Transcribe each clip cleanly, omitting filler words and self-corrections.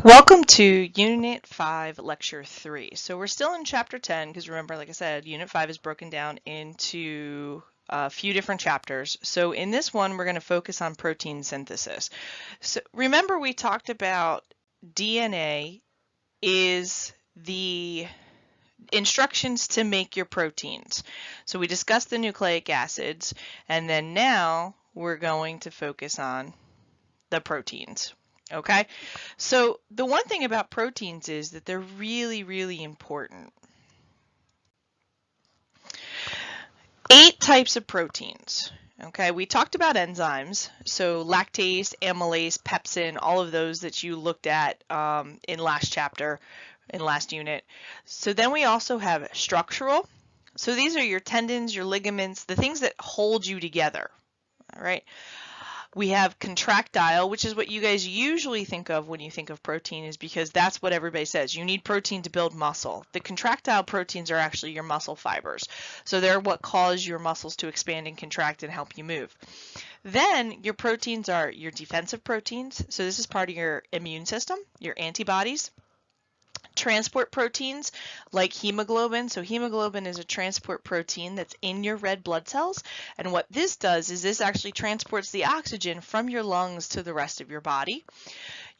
Welcome to Unit 5, Lecture 3. So we're still in Chapter 10 because remember, like I said, Unit 5 is broken down into a few different chapters. So in this one, we're going to focus on protein synthesis. So remember we talked about DNA is the instructions to make your proteins. So we discussed the nucleic acids, and then now we're going to focus on the proteins. Okay, so the one thing about proteins is that they're really, really important. 8 types of proteins. Okay, we talked about enzymes, so lactase, amylase, pepsin, all of those that you looked at in last chapter, in last unit. So then we also have structural. So these are your tendons, your ligaments, the things that hold you together. All right. We have contractile, which is what you guys usually think of when you think of protein, is because that's what everybody says. You need protein to build muscle. The contractile proteins are actually your muscle fibers. So they're what cause your muscles to expand and contract and help you move. Then your proteins are your defensive proteins. So this is part of your immune system, your antibodies. Transport proteins like hemoglobin. So hemoglobin is a transport protein that's in your red blood cells. And what this does is this actually transports the oxygen from your lungs to the rest of your body.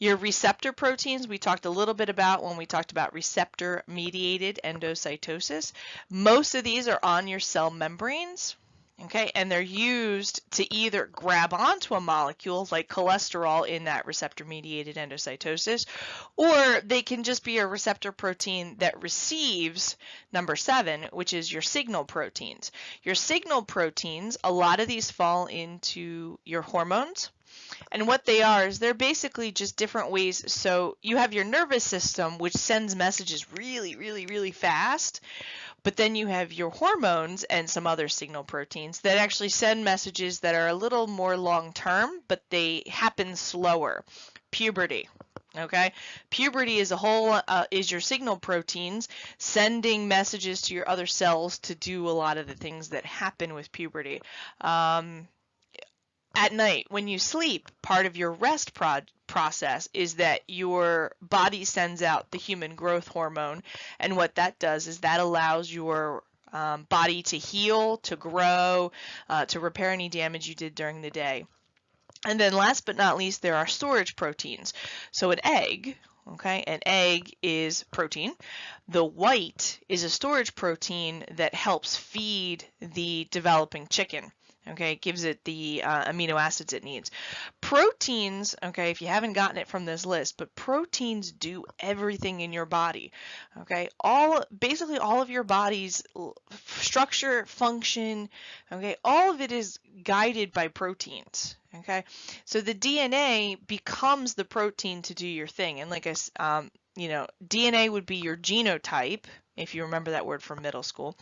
Your receptor proteins we talked a little bit about when we talked about receptor-mediated endocytosis. Most of these are on your cell membranes. Okay, and they're used to either grab onto a molecule like cholesterol in that receptor-mediated endocytosis, or they can just be a receptor protein that receives number 7, which is your signal proteins. Your signal proteins, a lot of these fall into your hormones. And what they are is they're basically just different ways. So you have your nervous system, which sends messages really, really, really fast. But then you have your hormones and some other signal proteins that actually send messages that are a little more long-term, but they happen slower. Puberty. Okay, puberty is is your signal proteins sending messages to your other cells to do a lot of the things that happen with puberty. At night, when you sleep, part of your rest process is that your body sends out the human growth hormone, and what that does is that allows your body to heal, to grow, to repair any damage you did during the day. And then last but not least, there are storage proteins. So an egg is protein. The white is a storage protein that helps feed the developing chicken. Okay, it gives it the amino acids it needs. Proteins, okay, if you haven't gotten it from this list, but proteins do everything in your body. Okay, basically all of your body's structure, function, okay, all of it is guided by proteins. Okay, so the DNA becomes the protein to do your thing, and like DNA would be your genotype, if you remember that word from middle school.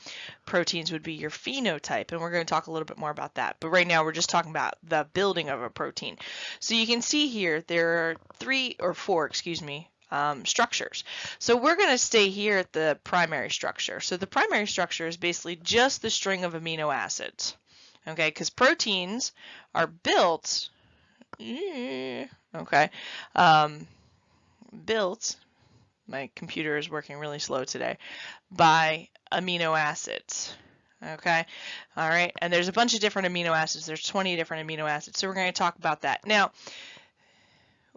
Proteins would be your phenotype, and we're going to talk a little bit more about that. But right now we're just talking about the building of a protein. So you can see here there are 3 or 4, structures. So we're going to stay here at the primary structure. So the primary structure is basically just the string of amino acids. Okay, because proteins are built, built, my computer is working really slow today, by amino acids. Okay, all right, and there's a bunch of different amino acids. There's 20 different amino acids, so we're going to talk about that. Now,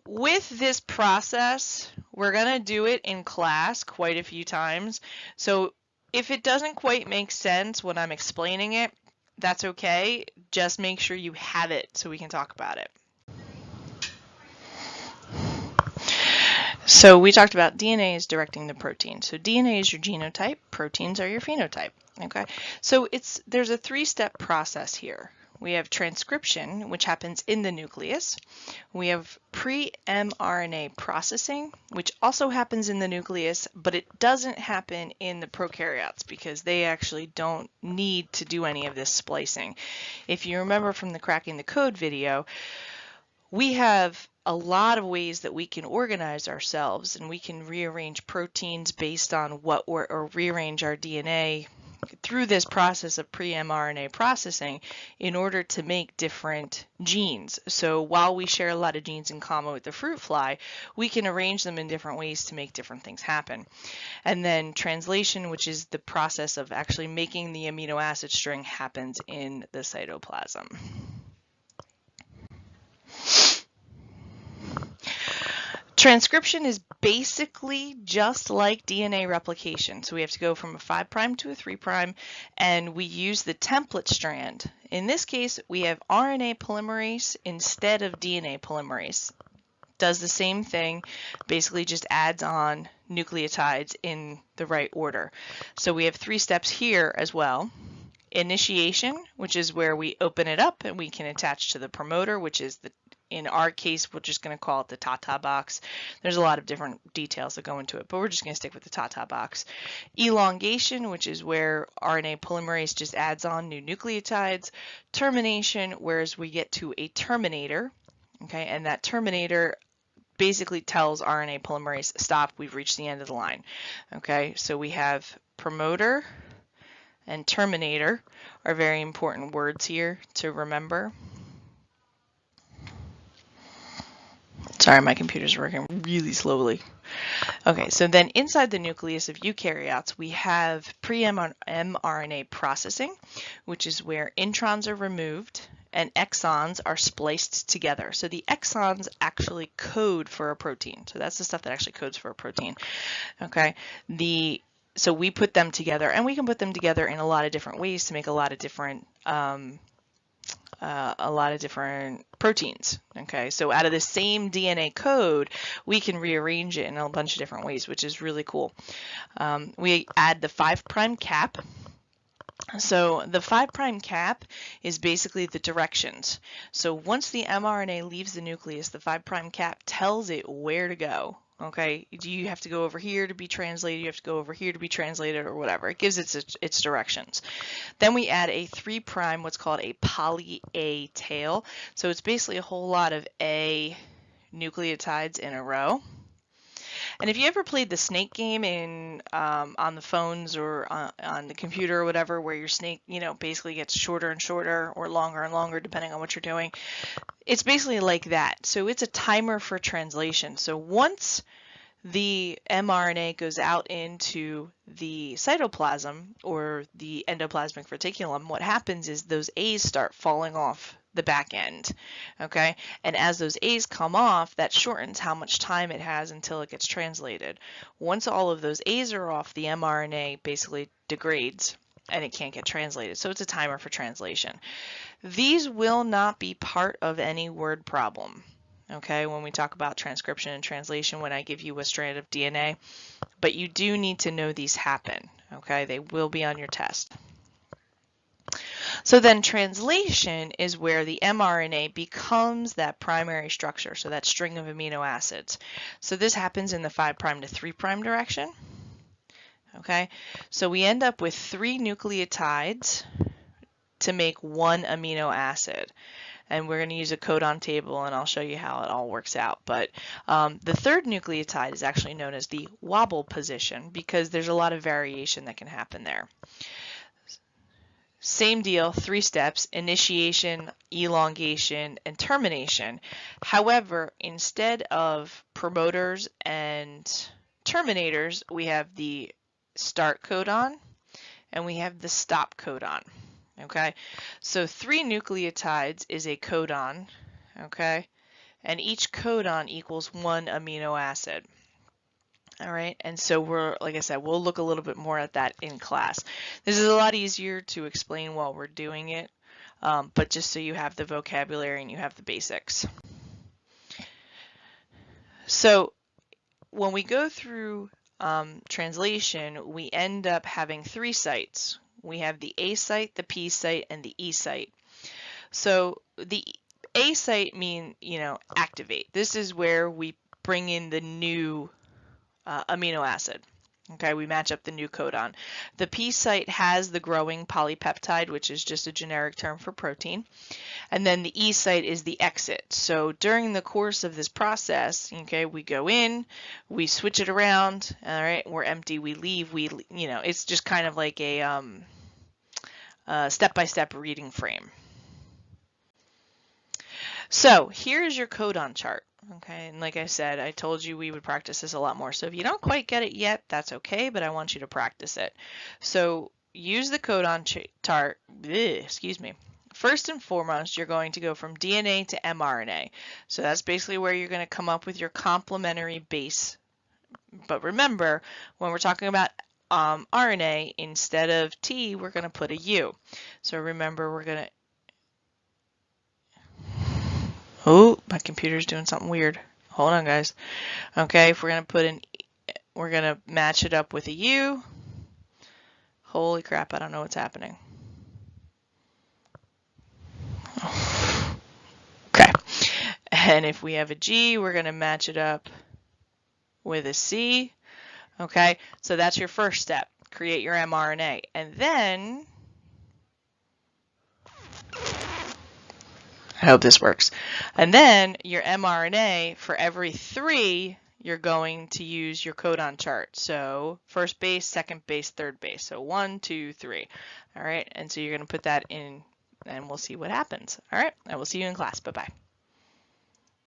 with this process, we're going to do it in class quite a few times. So if it doesn't quite make sense when I'm explaining it, that's okay. Just make sure you have it so we can talk about it. So we talked about DNA is directing the protein. So DNA is your genotype, proteins are your phenotype. Okay, so there's a 3-step process here. We have transcription, which happens in the nucleus. We have pre-mRNA processing, which also happens in the nucleus, but it doesn't happen in the prokaryotes because they actually don't need to do any of this splicing. If you remember from the Cracking the Code video, we have a lot of ways that we can organize ourselves, and we can rearrange proteins based on or rearrange our DNA through this process of pre-mRNA processing in order to make different genes. So while we share a lot of genes in common with the fruit fly, we can arrange them in different ways to make different things happen. And then translation, which is the process of actually making the amino acid string, happens in the cytoplasm. Transcription is basically just like DNA replication. So we have to go from a 5' to a 3', and we use the template strand. In this case, we have RNA polymerase instead of DNA polymerase. Does the same thing, basically just adds on nucleotides in the right order. So we have 3 steps here as well. Initiation, which is where we open it up and we can attach to the promoter, which is in our case, we're just going to call it the TATA box. There's a lot of different details that go into it, but we're just going to stick with the TATA box. Elongation, which is where RNA polymerase just adds on new nucleotides. Termination, whereas we get to a terminator, okay, and that terminator basically tells RNA polymerase, stop, we've reached the end of the line. Okay, so we have promoter and terminator are very important words here to remember. Sorry, my computer's working really slowly. Okay, so then inside the nucleus of eukaryotes, we have pre-mRNA processing, which is where introns are removed and exons are spliced together. So the exons actually code for a protein. So that's the stuff that actually codes for a protein. Okay, so we put them together, and we can put them together in a lot of different ways to make a lot of different proteins. Okay, so out of the same DNA code, we can rearrange it in a bunch of different ways, which is really cool. We add the 5' cap. So the 5' cap is basically the directions. So once the mRNA leaves the nucleus, the 5' cap tells it where to go. Okay, do you have to go over here to be translated? You have to go over here to be translated, or whatever. It gives its directions. Then we add a 3', what's called a poly A tail. So it's basically a whole lot of A nucleotides in a row. And if you ever played the snake game on the phones or on the computer or whatever, where your snake, basically gets shorter and shorter or longer and longer depending on what you're doing, it's basically like that. So it's a timer for translation. So once the mRNA goes out into the cytoplasm or the endoplasmic reticulum, what happens is those A's start falling off the back end, okay? And as those A's come off, that shortens how much time it has until it gets translated. Once all of those A's are off, the mRNA basically degrades and it can't get translated. So it's a timer for translation. These will not be part of any word problem, okay, when we talk about transcription and translation when I give you a strand of DNA, but you do need to know these happen, okay? They will be on your test. So then translation is where the mRNA becomes that primary structure, so that string of amino acids. So this happens in the 5' to 3' direction. Okay, so we end up with 3 nucleotides to make 1 amino acid. And we're going to use a codon table, and I'll show you how it all works out. But the 3rd nucleotide is actually known as the wobble position because there's a lot of variation that can happen there. Same deal, 3 steps: initiation, elongation, and termination. However, instead of promoters and terminators, we have the start codon and we have the stop codon. Okay, so 3 nucleotides is a codon, okay, and each codon equals 1 amino acid. All right, and so like I said, we'll look a little bit more at that in class. This is a lot easier to explain while we're doing it, but just so you have the vocabulary and you have the basics. So when we go through translation, we end up having 3 sites. We have the A site, the P site, and the E site. So the A site means, activate. This is where we bring in the new amino acid. Okay, we match up the new codon. The P site has the growing polypeptide, which is just a generic term for protein. And then the E site is the exit. So during the course of this process, okay, we go in, we switch it around, all right, we're empty, we leave, it's just kind of like a step-by-step reading frame. So here's your codon chart. Okay, and like I said, I told you we would practice this a lot more. So if you don't quite get it yet, that's okay, but I want you to practice it. So use the codon chart, excuse me. First and foremost, you're going to go from DNA to mRNA. So that's basically where you're going to come up with your complementary base. But remember, when we're talking about RNA, instead of T, we're going to put a U. So remember, we're going to... Oh, my computer's doing something weird. Hold on, guys. Okay, if we're going to put in... We're going to match it up with a U. Holy crap, I don't know what's happening. Okay. And if we have a G, we're going to match it up with a C. Okay, so that's your first step. Create your mRNA. And then, I hope this works. And then your mRNA, for every 3, you're going to use your codon chart. So first base, second base, third base. So 1, 2, 3. All right, and so you're going to put that in, and we'll see what happens. All right, I will see you in class. Bye-bye.